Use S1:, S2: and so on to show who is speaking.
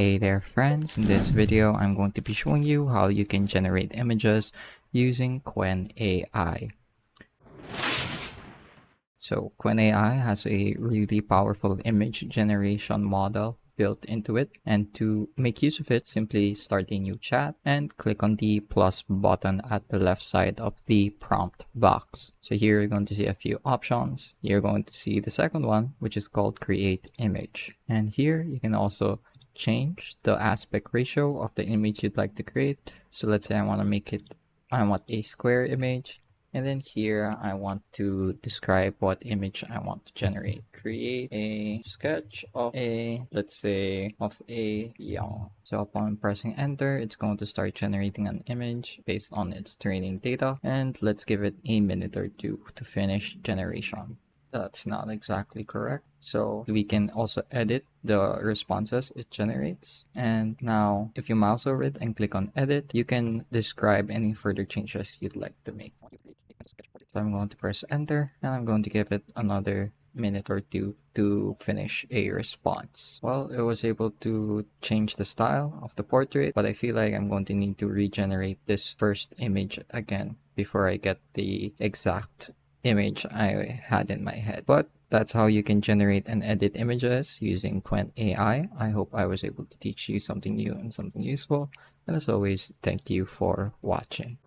S1: Hey there friends, in this video I'm going to be showing you how you can generate images using Qwen AI. So Qwen AI has a really powerful image generation model built into it, and to make use of it, simply start a new chat and click on the plus button at the left side of the prompt box. So here you're going to see a few options. You're going to see the second one, which is called create image, and here you can also change the aspect ratio of the image you'd like to create. So let's say I want a square image, and then here I want to describe what image I want to generate. Create a sketch of let's say of a young. So upon pressing enter, it's going to start generating an image based on its training data, and let's give it a minute or two to finish generation. That's not exactly correct. So we can also edit the responses it generates. And now if you mouse over it and click on edit, you can describe any further changes you'd like to make. So I'm going to press enter, and I'm going to give it another minute or two to finish a response. Well, it was able to change the style of the portrait, but I feel like I'm going to need to regenerate this first image again before I get the exact image I had in my head. But that's how you can generate and edit images using Qwen AI. I hope I was able to teach you something new and something useful. And as always, thank you for watching.